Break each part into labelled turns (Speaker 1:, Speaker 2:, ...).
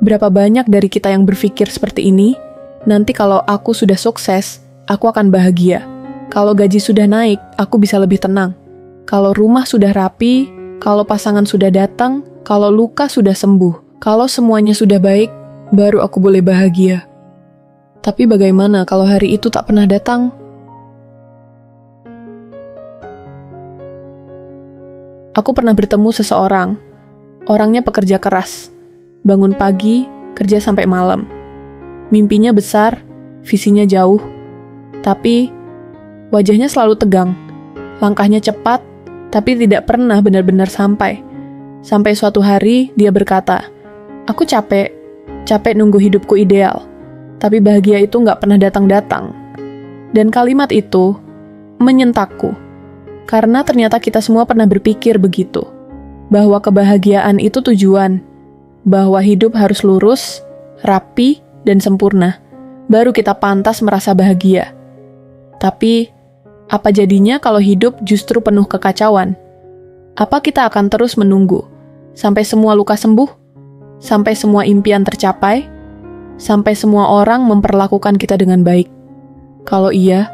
Speaker 1: Berapa banyak dari kita yang berpikir seperti ini, nanti kalau aku sudah sukses, aku akan bahagia. Kalau gaji sudah naik, aku bisa lebih tenang. Kalau rumah sudah rapi, kalau pasangan sudah datang, kalau luka sudah sembuh, kalau semuanya sudah baik, baru aku boleh bahagia. Tapi bagaimana kalau hari itu tak pernah datang? Aku pernah bertemu seseorang. Orangnya pekerja keras. Bangun pagi, kerja sampai malam. Mimpinya besar, visinya jauh. Tapi wajahnya selalu tegang. Langkahnya cepat, tapi tidak pernah benar-benar sampai. Sampai suatu hari dia berkata, "Aku capek nunggu hidupku ideal. Tapi bahagia itu nggak pernah datang-datang." Dan kalimat itu menyentakku. Karena ternyata kita semua pernah berpikir begitu. Bahwa kebahagiaan itu tujuan. Bahwa hidup harus lurus, rapi, dan sempurna. Baru kita pantas merasa bahagia. Tapi, apa jadinya kalau hidup justru penuh kekacauan? Apa kita akan terus menunggu? Sampai semua luka sembuh? Sampai semua impian tercapai? Sampai semua orang memperlakukan kita dengan baik? Kalau iya,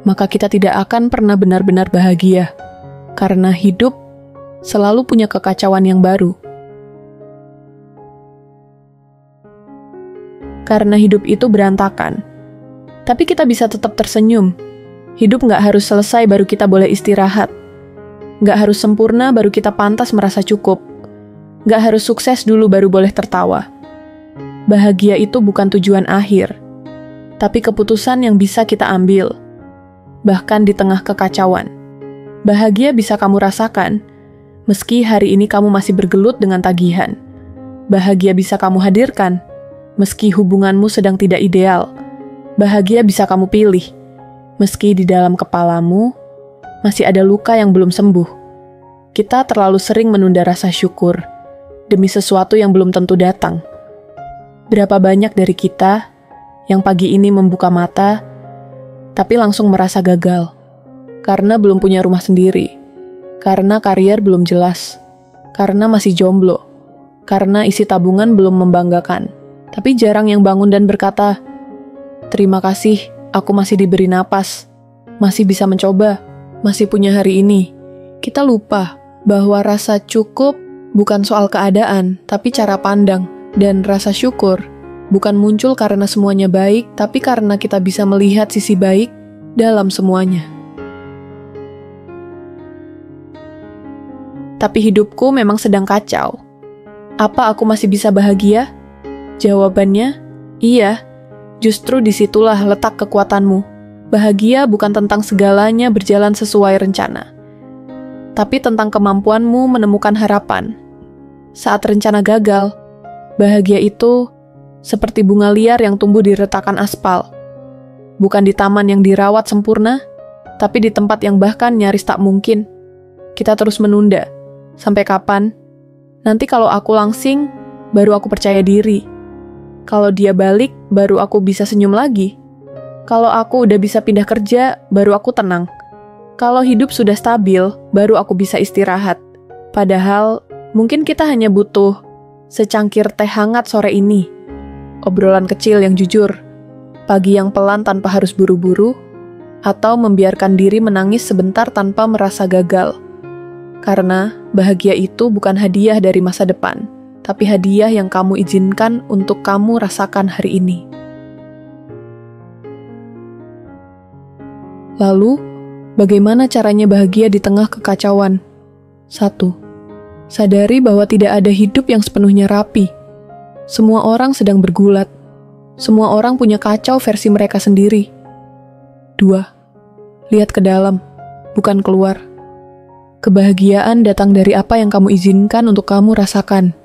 Speaker 1: maka kita tidak akan pernah benar-benar bahagia. Karena hidup selalu punya kekacauan yang baru. Karena hidup itu berantakan. Tapi kita bisa tetap tersenyum. Hidup nggak harus selesai baru kita boleh istirahat. Nggak harus sempurna baru kita pantas merasa cukup. Nggak harus sukses dulu baru boleh tertawa. Bahagia itu bukan tujuan akhir, tapi keputusan yang bisa kita ambil. Bahkan di tengah kekacauan. Bahagia bisa kamu rasakan, meski hari ini kamu masih bergelut dengan tagihan. Bahagia bisa kamu hadirkan, meski hubunganmu sedang tidak ideal. Bahagia bisa kamu pilih, meski di dalam kepalamu masih ada luka yang belum sembuh. Kita terlalu sering menunda rasa syukur demi sesuatu yang belum tentu datang. Berapa banyak dari kita yang pagi ini membuka mata, tapi langsung merasa gagal, karena belum punya rumah sendiri, karena karier belum jelas, karena masih jomblo, karena isi tabungan belum membanggakan. Tapi jarang yang bangun dan berkata, "Terima kasih, aku masih diberi napas, masih bisa mencoba, masih punya hari ini." Kita lupa bahwa rasa cukup bukan soal keadaan, tapi cara pandang. Dan rasa syukur bukan muncul karena semuanya baik, tapi karena kita bisa melihat sisi baik dalam semuanya. Tapi hidupku memang sedang kacau. Apa aku masih bisa bahagia? Jawabannya, iya. Justru disitulah letak kekuatanmu. Bahagia bukan tentang segalanya berjalan sesuai rencana, tapi tentang kemampuanmu menemukan harapan. Saat rencana gagal, bahagia itu seperti bunga liar yang tumbuh di retakan aspal. Bukan di taman yang dirawat sempurna, tapi di tempat yang bahkan nyaris tak mungkin. Kita terus menunda. Sampai kapan? Nanti kalau aku langsing, baru aku percaya diri. Kalau dia balik, baru aku bisa senyum lagi. Kalau aku udah bisa pindah kerja, baru aku tenang. Kalau hidup sudah stabil, baru aku bisa istirahat. Padahal, mungkin kita hanya butuh secangkir teh hangat sore ini. Obrolan kecil yang jujur. Pagi yang pelan tanpa harus buru-buru. Atau membiarkan diri menangis sebentar tanpa merasa gagal. Karena bahagia itu bukan hadiah dari masa depan, tapi hadiah yang kamu izinkan untuk kamu rasakan hari ini. Lalu, bagaimana caranya bahagia di tengah kekacauan? 1. Sadari bahwa tidak ada hidup yang sepenuhnya rapi. Semua orang sedang bergulat. Semua orang punya kacau versi mereka sendiri. 2. Lihat ke dalam, bukan keluar. Kebahagiaan datang dari apa yang kamu izinkan untuk kamu rasakan,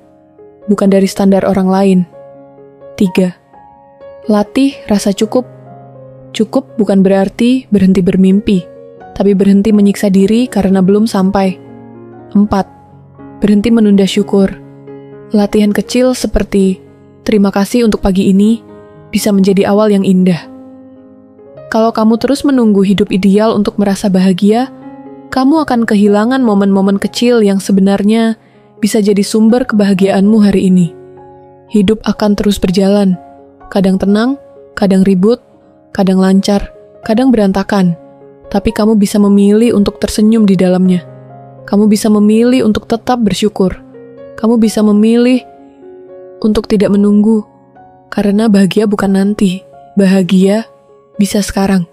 Speaker 1: bukan dari standar orang lain. 3. Latih rasa cukup. Cukup bukan berarti berhenti bermimpi, tapi berhenti menyiksa diri karena belum sampai. 4. Berhenti menunda syukur. Latihan kecil seperti terima kasih untuk pagi ini bisa menjadi awal yang indah. Kalau kamu terus menunggu hidup ideal untuk merasa bahagia, kamu akan kehilangan momen-momen kecil yang sebenarnya bisa jadi sumber kebahagiaanmu hari ini. Hidup akan terus berjalan. Kadang tenang, kadang ribut, kadang lancar, kadang berantakan. Tapi kamu bisa memilih untuk tersenyum di dalamnya. Kamu bisa memilih untuk tetap bersyukur. Kamu bisa memilih untuk tidak menunggu. Karena bahagia bukan nanti. Bahagia bisa sekarang.